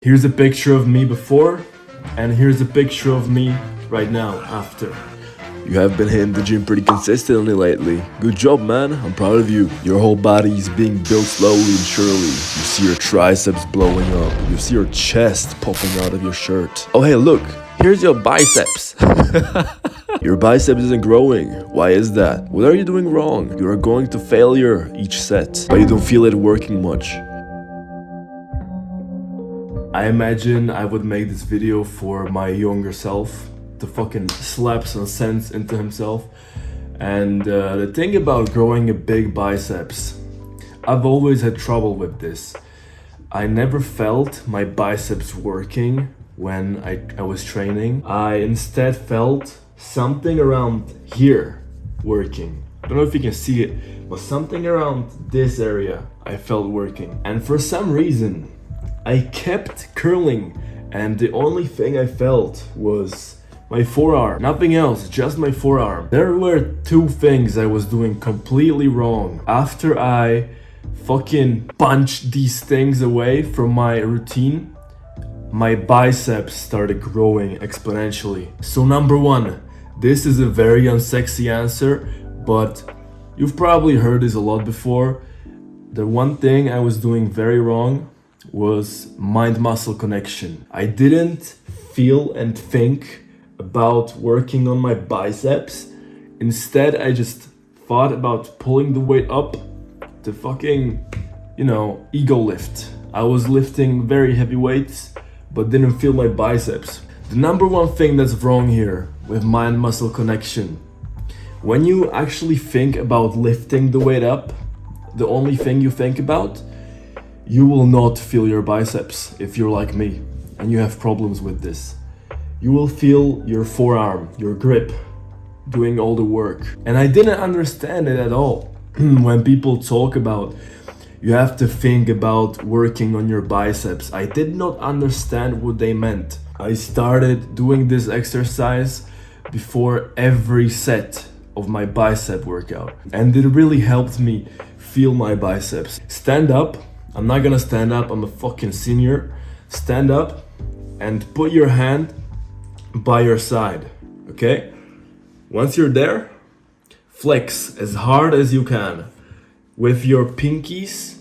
Here's a picture of me before, and here's a picture of me right now after. You have been hitting the gym pretty consistently lately. Good job, man. I'm proud of you. Your whole body is being built slowly and surely. You see your triceps blowing up. You see your chest popping out of your shirt. Oh, hey, look. Here's your biceps. Your biceps isn't growing. Why is that? What are you doing wrong? You are going to failure each set, but you don't feel it working much. I imagine I would make this video for my younger self to fucking slap some sense into himself. And the thing about growing a big biceps, I've always had trouble with this. I never felt my biceps working when I was training. I instead felt something around here working. I don't know if you can see it, but something around this area I felt working. And for some reason, I kept curling, and the only thing I felt was my forearm. Nothing else, just my forearm. There were two things I was doing completely wrong. After I fucking punched these things away from my routine, my biceps started growing exponentially. So number one, this is a very unsexy answer, but you've probably heard this a lot before. The one thing I was doing very wrong was mind-muscle connection. I didn't feel and think about working on my biceps. Instead, I just thought about pulling the weight up to fucking, ego lift. I was lifting very heavy weights, but didn't feel my biceps. The number one thing that's wrong here with mind-muscle connection, when you actually think about lifting the weight up, the only thing you think about, you will not feel your biceps if you're like me and you have problems with this. You will feel your forearm, your grip, doing all the work. And I didn't understand it at all. When people talk about you have to think about working on your biceps, I did not understand what they meant. I started doing this exercise before every set of my bicep workout, and it really helped me feel my biceps. Stand up. I'm not gonna stand up, I'm a fucking senior. Stand up and put your hand by your side, okay? Once you're there, flex as hard as you can with your pinkies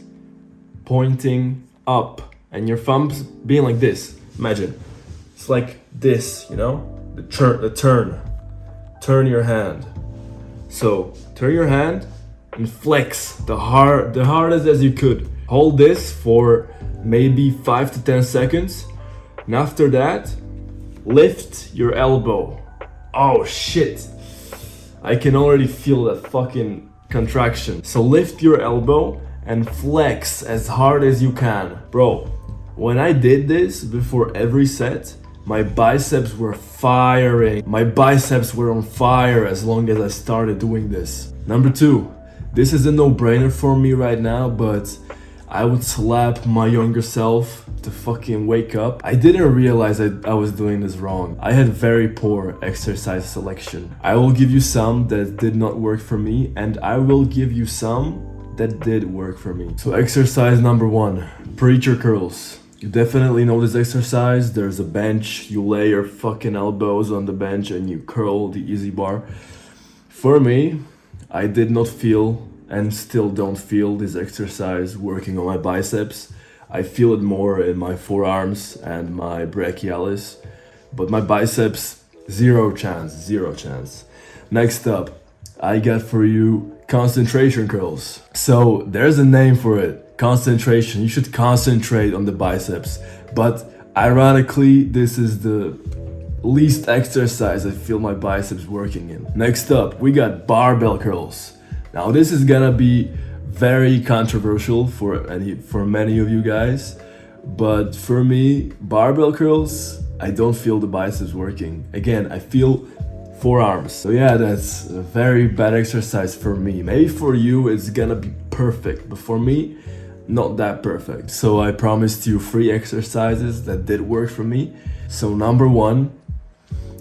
pointing up and your thumbs being like this. Imagine, it's like this, the turn your hand. So turn your hand and flex the hardest as you could. Hold this for maybe 5 to 10 seconds. And after that, lift your elbow. Oh shit. I can already feel that fucking contraction. So lift your elbow and flex as hard as you can. Bro, when I did this before every set, my biceps were firing. My biceps were on fire as long as I started doing this. Number two, this is a no-brainer for me right now, but I would slap my younger self to fucking wake up. I didn't realize I was doing this wrong. I had very poor exercise selection. I will give you some that did not work for me, and I will give you some that did work for me. So exercise number one, preacher curls. You definitely know this exercise. There's a bench, you lay your fucking elbows on the bench and you curl the easy bar. For me, I did not feel and still don't feel this exercise working on my biceps. I feel it more in my forearms and my brachialis, but my biceps, zero chance. Next up, I got for you concentration curls. So there's a name for it, concentration. You should concentrate on the biceps, but ironically, this is the least exercise I feel my biceps working in. Next up, we got barbell curls. Now this is gonna be very controversial for many of you guys, but for me, barbell curls, I don't feel the biceps working. Again, I feel forearms. So yeah, that's a very bad exercise for me. Maybe for you it's gonna be perfect, but for me, not that perfect. So I promised you 3 exercises that did work for me. So number one,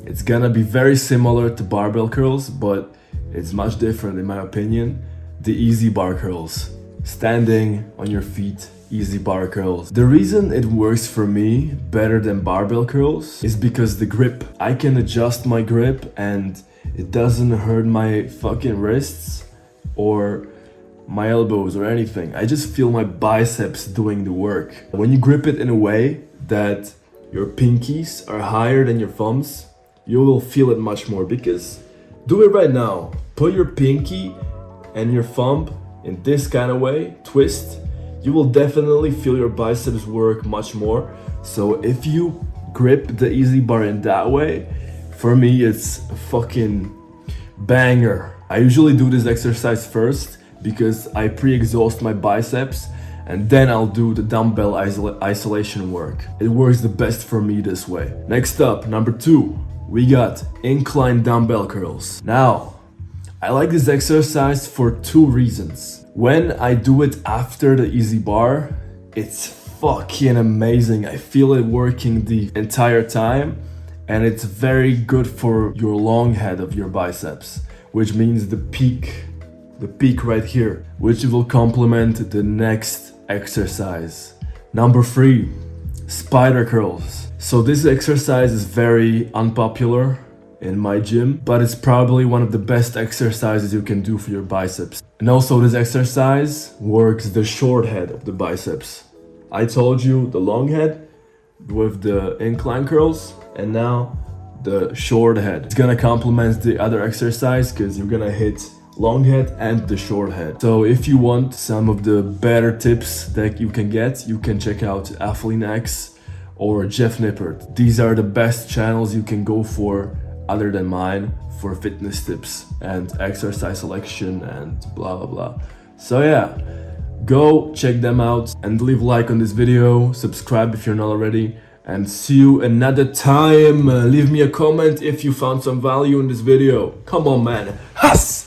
it's gonna be very similar to barbell curls, but it's much different in my opinion. The easy bar curls. Standing on your feet easy bar curls. The reason it works for me better than barbell curls is because the grip. I can adjust my grip and it doesn't hurt my fucking wrists or my elbows or anything. I just feel my biceps doing the work. When you grip it in a way that your pinkies are higher than your thumbs, you will feel it much more, because do it right now. Put your pinky and your thumb in this kind of way, twist. You will definitely feel your biceps work much more. So if you grip the easy bar in that way, for me it's a fucking banger. I usually do this exercise first because I pre-exhaust my biceps, and then I'll do the dumbbell isolation work. It works the best for me this way. Next up, number 2, we got incline dumbbell curls. Now, I like this exercise for 2 reasons. When I do it after the easy bar, it's fucking amazing. I feel it working the entire time, and it's very good for your long head of your biceps, which means the peak right here, which will complement the next exercise. Number 3, spider curls. So this exercise is very unpopular in my gym, but it's probably one of the best exercises you can do for your biceps. And also this exercise works the short head of the biceps. I told you the long head with the incline curls, and now the short head. It's gonna complement the other exercise because you're gonna hit long head and the short head. So if you want some of the better tips that you can get, you can check out AthleanX or Jeff Nippert. These are the best channels you can go for other than mine for fitness tips and exercise selection and blah blah blah. So yeah, go check them out and leave a like on this video, subscribe if you're not already, and see you another time. Leave me a comment if you found some value in this video. Come on, man. Huss!